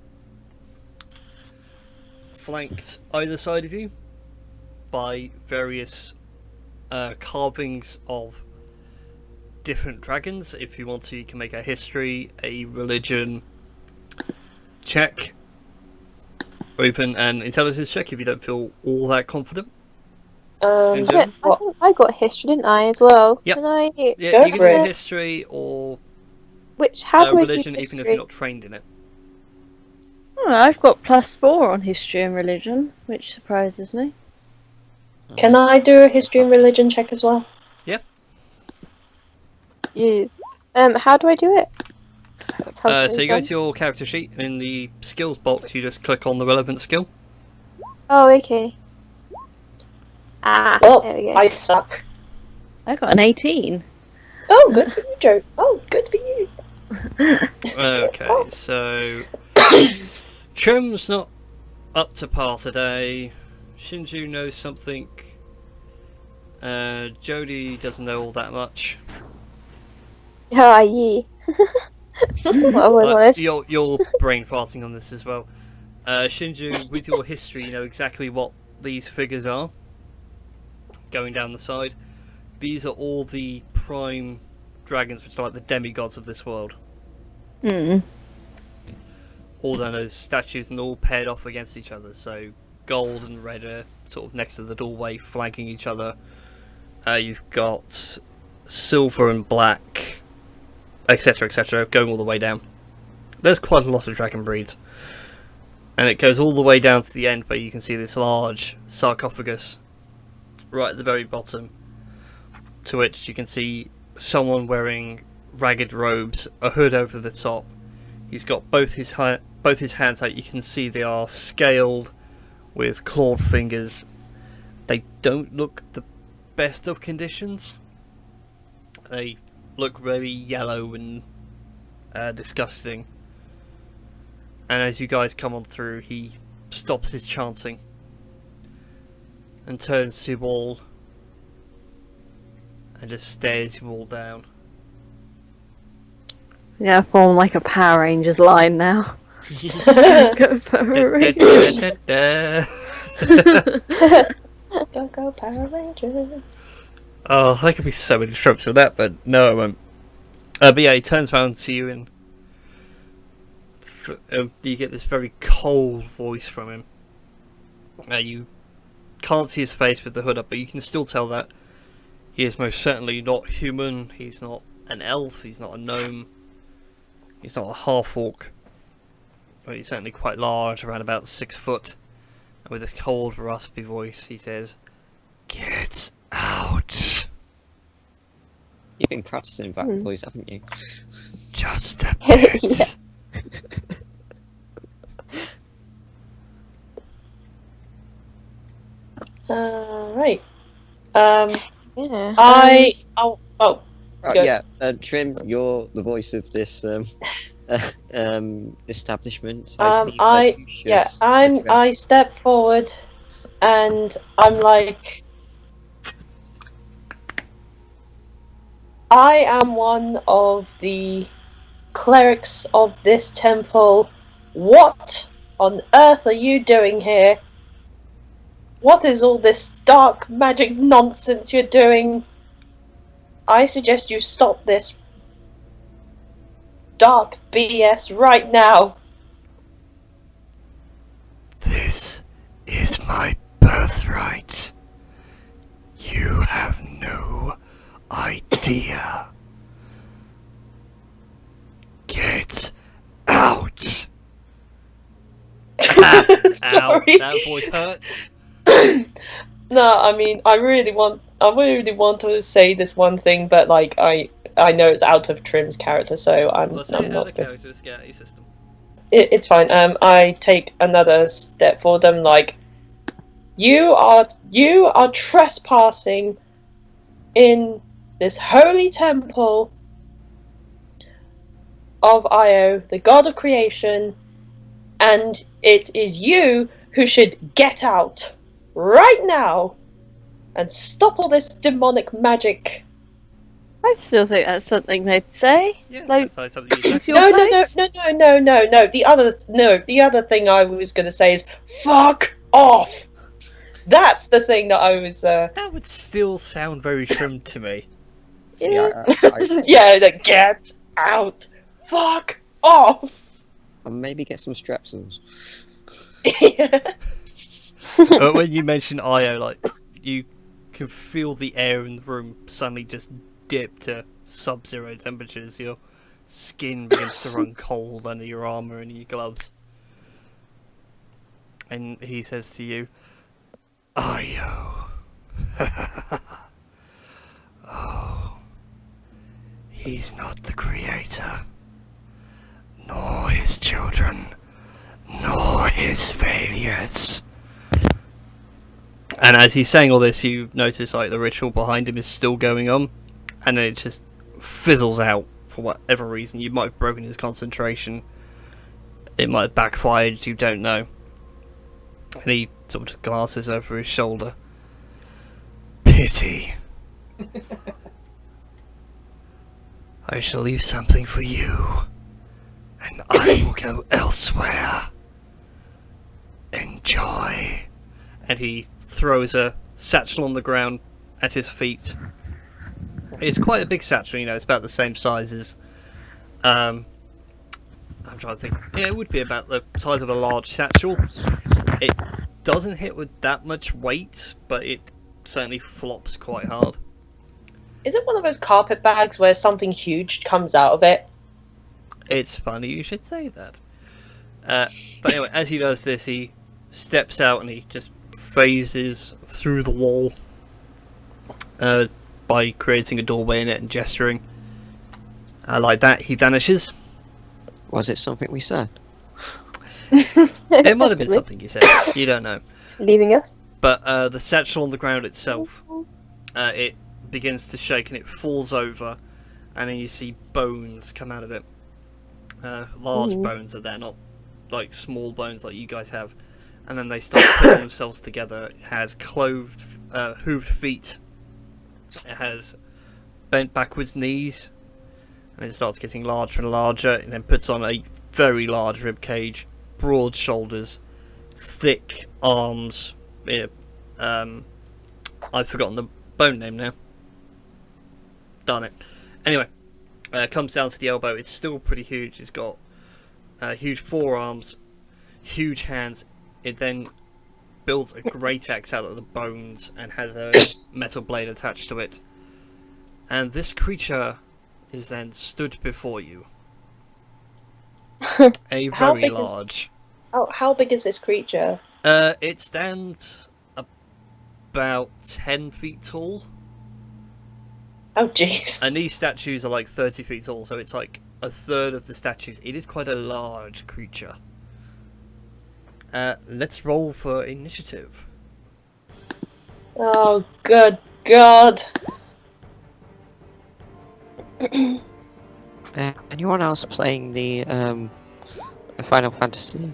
Flanked either side of you by various carvings of different dragons. If you want to, you can make a history, a religion check, or even an intelligence check if you don't feel all that confident. Um, I think I got history, didn't I, as well? Yep. Can I? Yeah, Go you can for do a it. history or How do I do religion, even if history? you're not trained in it. Oh, I've got +4 on history and religion, which surprises me. Can I do a history and religion check as well? Yes. How do I do it? How should So it you Um, go to your character sheet, and in the skills box you just click on the relevant skill. Oh, okay. There we Well, go. I suck. I got an 18. Oh, good for you, Joe. Oh, good for you. Okay, so Trim's not up to par today. Shinju knows something. Jody doesn't know all that much. Ah, yeah. I would want to. You're brain farting on this as well. Shinju, with your history, you know exactly what these figures are. Going down the side, these are all the prime dragons, which are like the demigods of this world. Mm. All done as statues and all paired off against each other. So gold and red are sort of next to the doorway, flanking each other. You've got silver and black, etc., going all the way down. There's quite a lot of dragon breeds. And it goes all the way down to the end where you can see this large sarcophagus right at the very bottom, to which you can see someone wearing ragged robes, a hood over the top. He's got both his hands out. You can see they are scaled with clawed fingers. They don't look the best of conditions. They look very yellow and disgusting. And as you guys come on through, he stops his chanting and turns to you all and just stares you all down. Yeah, form like a Power Rangers line now. Go Power Rangers. Don't go Power Rangers. Oh, there could be so many tropes with that, but no, I won't. But yeah, he turns around to you and you get this very cold voice from him. You can't see his face with the hood up, but you can still tell that he is most certainly not human. He's not an elf. He's not a gnome. He's not a half-orc. But he's certainly quite large, around about 6 foot. And with this cold, raspy voice, he says, "Get out." You've been practicing that voice, haven't you? Just a bit. Yeah. Right. Yeah. Right, Good. yeah, Trim, you're the voice of this establishment. So I believe that you should address- I step forward, and I'm like, I am one of the clerics of this temple. What on earth are you doing here? What is all this dark magic nonsense you're doing? I suggest you stop this dark BS right now. This is my birthright. You have no idea. Get out. Ow, Sorry. that voice hurts. No, I mean, I really want to say this one thing, but like, I know it's out of Trim's character, so I'm Well, say it how the not. characters get out of your system. It's fine. I take another step forward. I'm like, you are trespassing in this holy temple of Io, the god of creation, and it is you who should get out right now and stop all this demonic magic. I still think that's something they'd say. Yeah, Like, that's something you it's say. your No, place. no. The other thing I was gonna say is fuck off. That's the thing that I was. That would still sound very Trim to me. Yeah, Yeah, like, get out. Fuck off. I'll maybe get some strepsils. But when you mention Io, like, you can feel the air in the room suddenly just dip to sub-zero temperatures. Your skin begins to run cold under your armor and your gloves. And he says to you, Io. Oh. He's not the creator. Nor his children. Nor his failures. And as he's saying all this, you notice like the ritual behind him is still going on, and then it just fizzles out for whatever reason. You might have broken his concentration. It might have backfired. You don't know. And he sort of glasses over his shoulder. Pity. I shall leave something for you, and I will go elsewhere. Enjoy. And he throws a satchel on the ground at his feet. It's quite a big satchel, you know, it's about the same size as... I'm trying to think. Yeah, it would be about the size of a large satchel. It doesn't hit with that much weight, but it certainly flops quite hard. Is it one of those carpet bags where something huge comes out of it? It's funny you should say that. But anyway, as he does this, he steps out and he just phases through the wall by creating a doorway in it and gesturing. Like that, he vanishes. Was it something we said? It might have been something you said. You don't know. Leaving us? But the satchel on the ground itself, it begins to shake and it falls over, and then you see bones come out of it. Large bones are there, not like small bones like you guys have. And then they start putting themselves together. It has hooved feet. It has bent backwards knees. And it starts getting larger and larger, and then puts on a very large rib cage, broad shoulders, thick arms. Yeah, I've forgotten the bone name now. Darn it. Anyway, comes down to the elbow. It's still pretty huge. It's got huge forearms, huge hands. It then builds a great axe out of the bones and has a metal blade attached to it. And this creature is then stood before you. A very large. How big is this creature? It stands about 10 feet tall. Oh, jeez. And these statues are like 30 feet tall, so it's like a third of the statues. It is quite a large creature. Let's roll for initiative. Oh, good God. Anyone else playing the Final Fantasy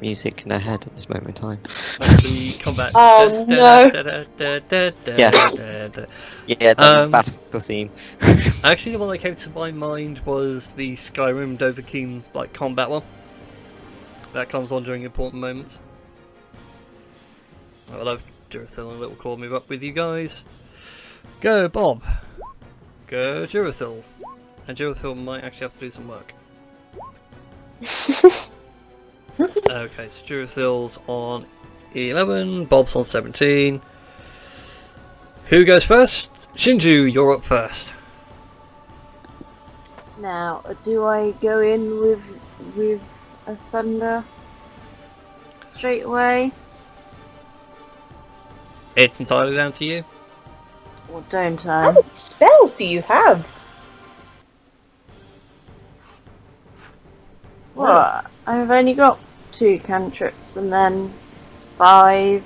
music in their head at this moment in time? The combat. Oh, no. Yeah, the battle theme. Actually, the one that came to my mind was the Skyrim Dovahkiin like combat one. That comes on during important moments. Oh, hello, Jurathil and Little Claw move up with you guys. Go, Bob. Go, Jurathil. And Jurathil might actually have to do some work. Okay, so Jurathil's on 11, Bob's on 17. Who goes first? Shinju, you're up first. Now, do I go in with a thunder straight away, It's entirely down to you. or don't How I? many spells do you have? What? I've only got 2 cantrips and then 5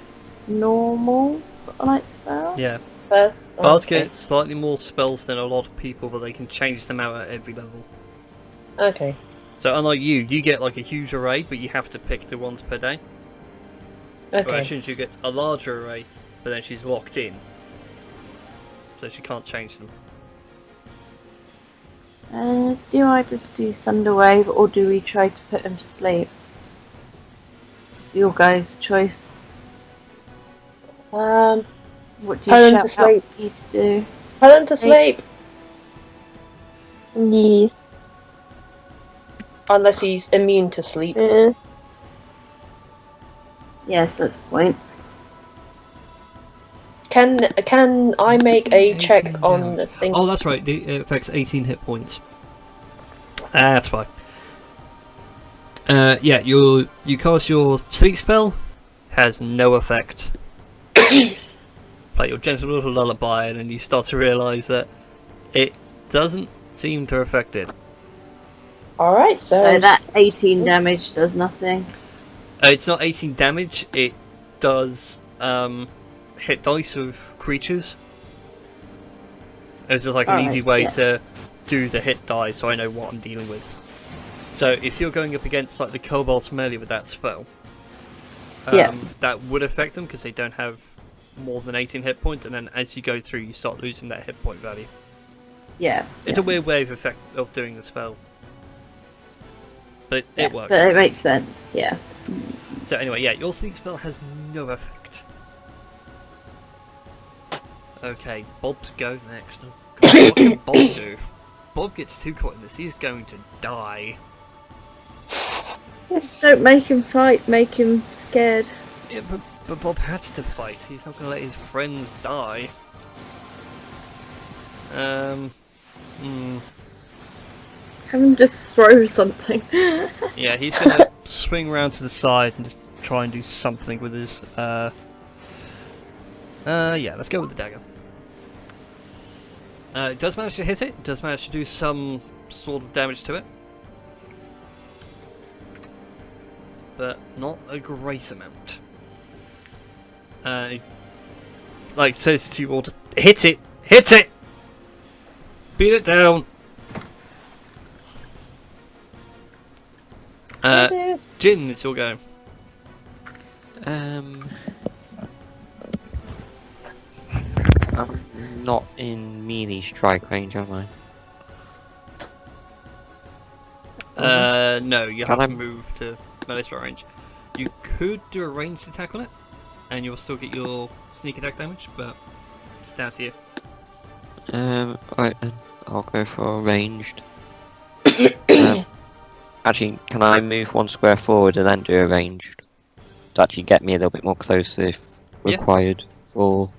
normal light spells. Yeah. First, Bards okay. get slightly more spells than a lot of people, but they can change them out at every level. Okay. So unlike you get like a huge array, but you have to pick the ones per day. Okay. Whereas Shinju gets a larger array, but then she's locked in. So she can't change them. Do I just do Thunder Wave, or do we try to put him to sleep? It's your guys' choice. What do Put him you to shout out sleep. me to do? Put him to sleep. Yes. Unless he's immune to sleep. Yes, that's the point. Can I make a check 18 on down. the thing? Oh, that's right. It affects 18 hit points. That's fine. Yeah, you cast your sleep spell. Has no effect. Play your gentle little lullaby, and then you start to realise that it doesn't seem to affect it. Alright, So that 18 damage does nothing. It's not 18 damage. It does hit dice of creatures. It's just like an Alright, easy way yeah. to do the hit die, so I know what I'm dealing with. So if you're going up against like the kobolds melee with that spell, Yeah. that would affect them because they don't have more than 18 hit points, and then as you go through, you start losing that hit point value. Yeah. It's a weird way of effect of doing the spell, but it works. But it makes sense. Yeah. So anyway, yeah, your sneak spell has no effect. Okay, Bob's go next. Oh, God, what can Bob do? Bob gets too caught in this. He's going to die. Don't make him fight. Make him scared. Yeah, but Bob has to fight. He's not going to let his friends die. Have him just throw something. Yeah, he's going to swing around to the side and just try and do something with his. Yeah, let's go with the dagger. It does manage to hit it. It does manage to do some sort of damage to it, but not a great amount. Like says to you all, to hit it, beat it down. Jin, it's your go. I'm not in melee strike range, am I? No, you Can have I- to move to melee strike range. You could do a ranged attack on it, and you'll still get your sneak attack damage, but it's down to you. Right then, I'll go for ranged. Actually, can I move 1 square forward and then do a ranged? To actually get me a little bit more closer if Yeah. required for...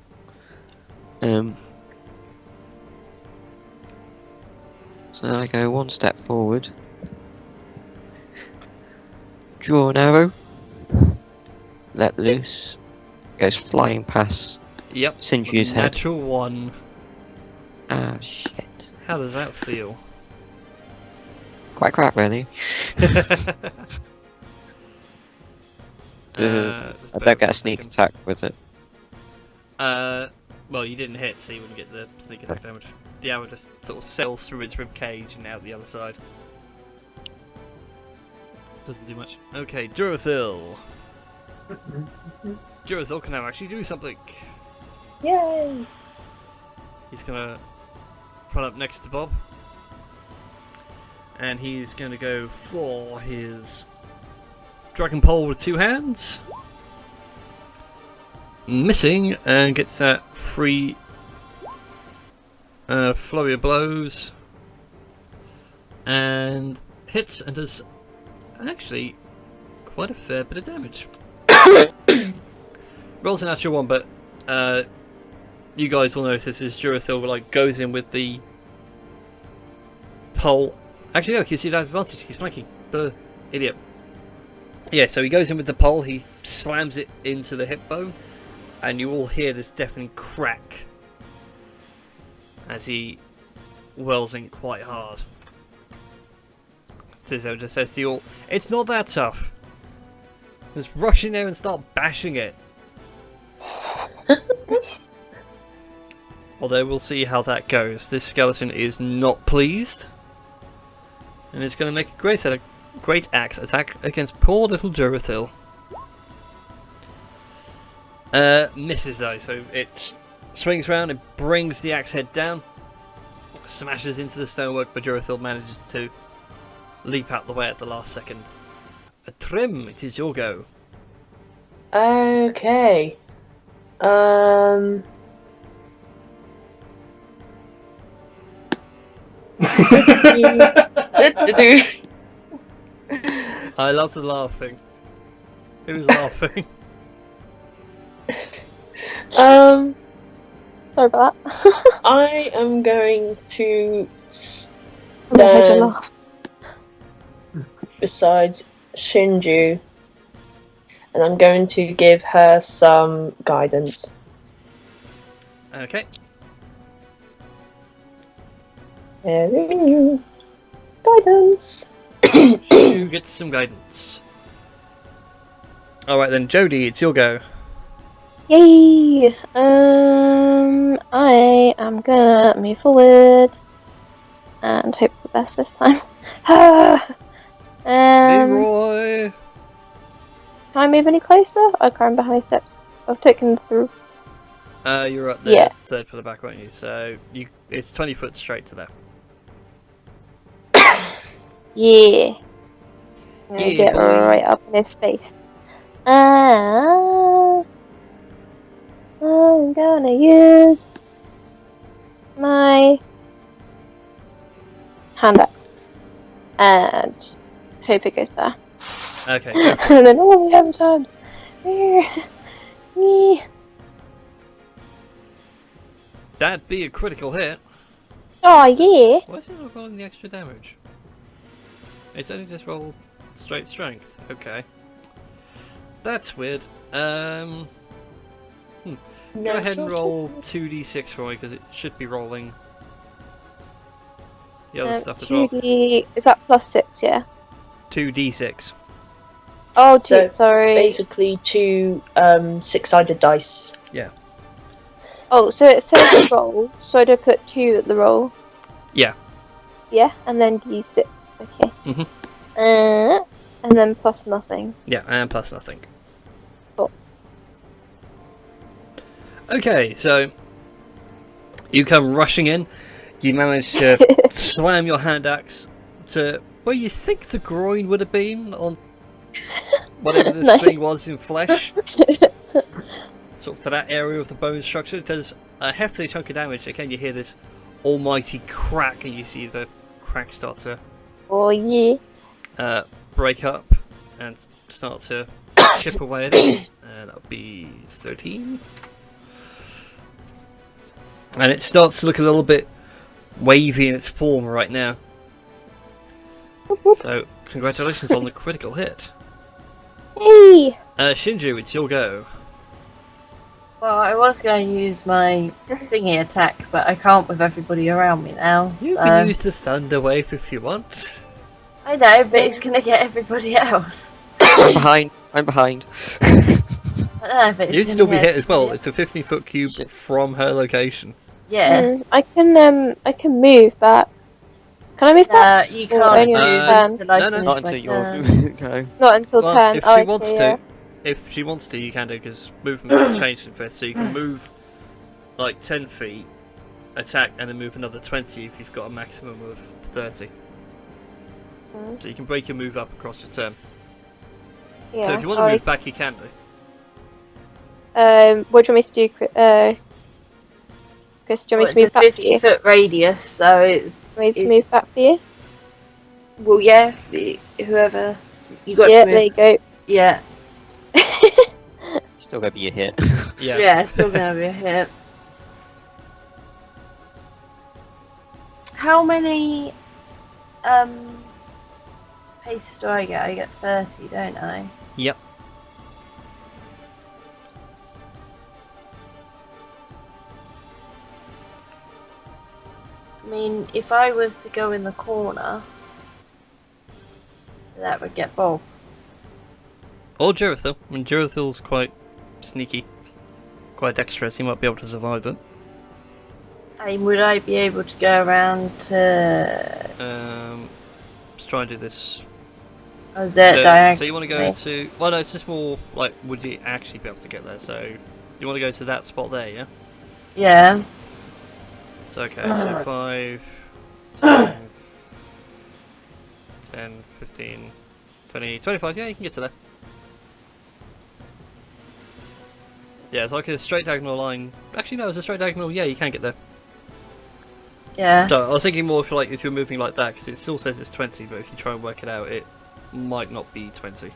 So I go 1 step forward. Draw an arrow. Let loose. Goes flying past Yep. Sinju's head. Natural 1. Ah, shit. How does that feel? Quite crap, really. Uh, I don't get a sneak attack with it. Well, you didn't hit, so you wouldn't get the sneak attack damage. The arrow just sort of sails through its rib cage and out the other side. Doesn't do much. Okay, Durathil. Durathil can now actually do something. Yay! He's gonna run up next to Bob, and he's gonna go for his dragon pole with 2 hands. Missing, and gets that free flurry of blows, and hits and does actually quite a fair bit of damage. Rolls an natural 1, but you guys will notice as Durathil like goes in with the pole. Actually, no, you see that advantage. He's flanking. The idiot. Yeah, so he goes in with the pole. He slams it into the hip bone, and you all hear this deafening crack as he whirls in quite hard. Tizzo just says to you all, "It's not that tough. Just rush in there and start bashing it." Although we'll see how that goes. This skeleton is not pleased, and it's going to make a great axe attack against poor little Durathil. Misses though, so it swings round and brings the axe head down, smashes into the stonework, but Durathil manages to leap out the way at the last second. Trim, it is your go. Okay. I love the laughing. Who's laughing? Sorry about that. I am going to I heard you stand laugh. beside Shinju, and I'm going to give her some guidance. Okay. Guidance. You get some guidance. Alright then, Jodie, it's your go. Yay! I am gonna move forward and hope for the best this time. Leroy! Can I move any closer? I can't remember how many steps I've taken through. You're at the Yeah. third pillar back, aren't you? So it's 20 foot straight to there. Yeah. I'm gonna Yeah, get boy. right up in his face. I'm gonna use my hand axe and hope it goes better. Okay, go for it. And then all the other times. Yeah. That'd be a critical hit. Oh yeah. Why is it not rolling the extra damage? It's only just roll straight strength. Okay. That's weird. Go ahead and roll 2d6 for me, because it should be rolling the other stuff as well. 2D, is that plus 6, yeah? 2d6. Oh, So, sorry. Basically, 2 6-sided dice. Yeah. Oh, so it says roll, so I'd put 2 at the roll. Yeah. Yeah, and then d6, okay. Mhm. And then plus nothing. Yeah, and plus nothing. Cool. Okay, so you come rushing in. You manage to slam your hand axe to where you think the groin would have been on whatever this Nice. thing was in flesh. Sort of to that area of the bone structure. It does a hefty chunk of damage. Again, you hear this almighty crack, and you see the crack start to Oh yeah. break up and start to chip away at it. And that'll be 13. And it starts to look a little bit wavy in its form right now. So, congratulations on the critical hit. Hey! Shinju, it's your go. Well, I was going to use my thingy attack, but I can't with everybody around me now. You so- can use the Thunder Wave if you want. I know, but it's going to get everybody else. I'm behind. I'm behind. I don't know, but it's You'd gonna still be get hit as well. everybody It's a 15-foot cube Shit. from her location. else. Yeah. I can move back. Uh, Can I move back? You Or can't only move on until I No, no. finish Not my until you're turn. go. Not until Well, 10. if Oh, she okay, wants yeah. to, if she wants to, you can do, because movement has changed in first. So you can move like 10 feet, attack, and then move another 20 if you've got a maximum of 30. So you can break your move up across your turn. Yeah. So if you want to move back, you can do. What do you want me to do, Chris? Do you want me to move It's a back for you? 50-foot radius, so it's... Do you want me to it's- move back for you? Well, yeah, whoever... You got Yeah, to there move. you go. Yeah. Still gonna be a hit. Yeah. Yeah, still going to be a hit. How many paces do I get? I get 30, don't I? Yep. I mean, if I was to go in the corner, that would get Bob. Or Jerathil. I mean, Jerathil's quite sneaky, quite dexterous. He might be able to survive it. I mean, would I be able to go around to... Let's try and do this. Oh, is that So diagonal? you want to go to? Well, no, it's just more like, would you actually be able to get there? So you want to go to that spot there, yeah? Yeah. So okay, so 5, 10, 10, 15, 20, 25. Yeah, you can get to there. Yeah, it's like a straight diagonal line. Actually, no, it's a straight diagonal. Yeah, you can get there. Yeah. So I was thinking more if you're moving like that, because it still says it's 20, but if you try and work it out, it might not be 20.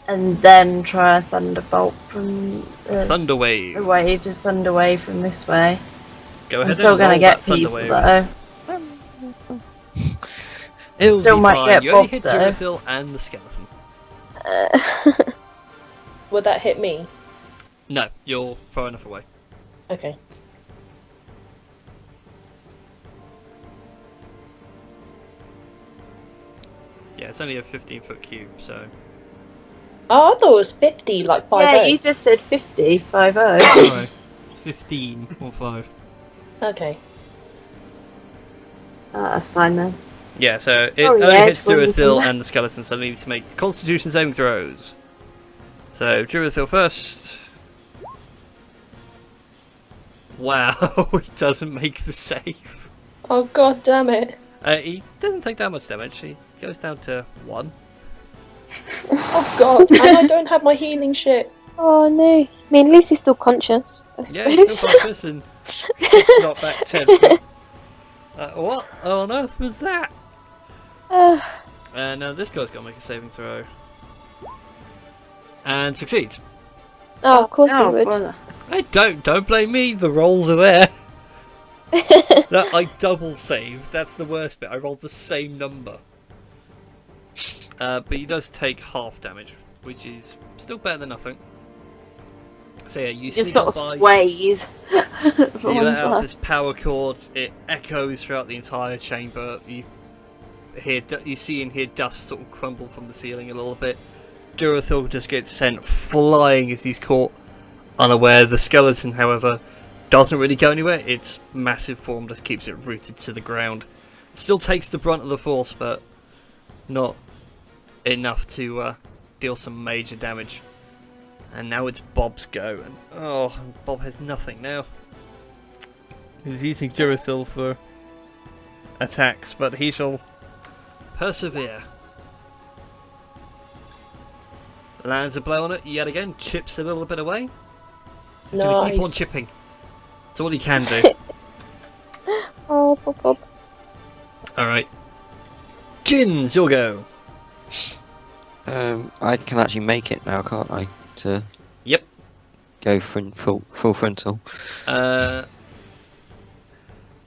And then try a thunderbolt from Thunder Wave. the wave, just thunder wave from this way. Go I'm ahead still and gonna roll get that Thunder people Wave. though. It'll Still be might fine. get You only Bob, hit though. Jerathil and the skeleton. Would that hit me? No, you're far enough away. Okay. Yeah, it's only a 15-foot cube, so. Oh, I thought it was 50, like 5 Yeah, you just said 50, 50. Sorry. 15 or 5. Okay. That's fine then. Yeah, so it Oh, only yeah, hits it's when you Jerathil come and the skeleton, so they need to make Constitution saving throws. So, Duracell first. Wow, he doesn't make the save. Oh god damn it. He doesn't take that much damage. He goes down to 1. Oh god, and I don't have my healing shit. Oh no. I mean, at least he's still conscious, I Yeah, he's suppose. still conscious and it's not back 10 feet. What on earth was that? Now this guy's got to make a saving throw. And succeeds. Oh, of course he Oh, would. brother. Hey, don't blame me, the rolls are there. No, I double saved, that's the worst bit. I rolled the same number. But he does take half damage, which is still better than nothing. So yeah, you Just sneak sort on of by, sways. you let out this power chord, it echoes throughout the entire chamber, you see and hear dust sort of crumble from the ceiling a little bit. Duracell just gets sent flying as he's caught unaware. The skeleton, however, doesn't really go anywhere. Its massive form just keeps it rooted to the ground. It still takes the brunt of the force, but not enough to deal some major damage. And now it's Bob's go, and oh, Bob has nothing now. He's using Duracell for attacks, but he shall persevere. Lands a blow on it yet again, chips a little bit away. He's gonna keep on Nice. chipping. That's all he can do. Oh, poor Bob. Alright. Jins, your go. I can actually make it now, can't I? To Yep. go full frontal.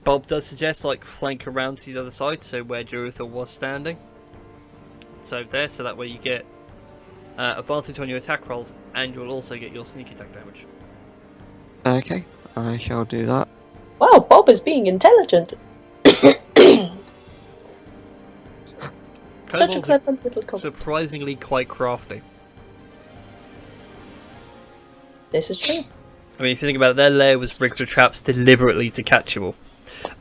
Bob does suggest like flank around to the other side, so where Duracell was standing. So there, so that way you get advantage on your attack rolls, and you'll also get your sneak attack damage. Okay, I shall do that. Wow, Bob is being intelligent. Such a Kobolds are clever little cock. surprisingly quite crafty. This is true. I mean, if you think about it, their lair was rigged with traps deliberately to catch you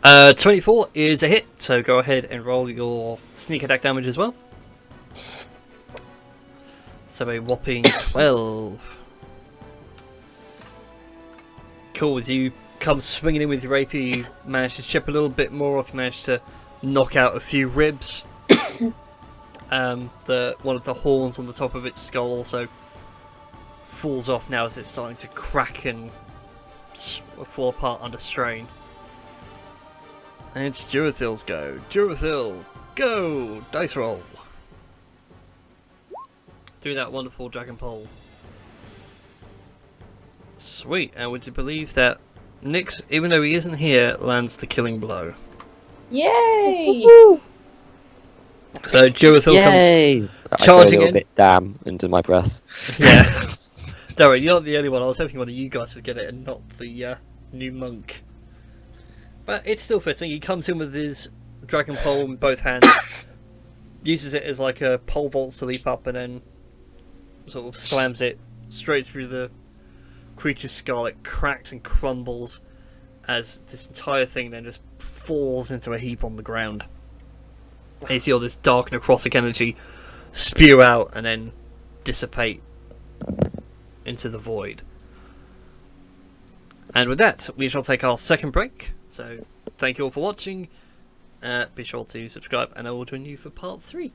all. 24 is a hit, so go ahead and roll your sneak attack damage as well. So a whopping 12. Cool, as you come swinging in with your rapier, you manage to chip a little bit more off, you manage to knock out a few ribs. One of the horns on the top of its skull also falls off now as it's starting to crack and fall apart under strain. And it's Duracell's go. Duracell, go! Dice roll. Do that wonderful dragon pole. Sweet, and would you believe that Nyx, even though he isn't here, lands the killing blow. Yay! Woohoo! So Duracell comes Yay! I charging go a little in. bit damn into my breath. Yeah. Don't worry, you're not the only one. I was hoping one of you guys would get it and not the new monk. But it's still fitting. He comes in with his dragon pole in both hands, uses it as like a pole vault to leap up, and then sort of slams it straight through the creature's skull. It cracks and crumbles as this entire thing then just falls into a heap on the ground. And you see all this dark necrotic energy spew out and then dissipate into the void. And with that, we shall take our second break. So, thank you all for watching. Be sure to subscribe, and I will join you for part 3.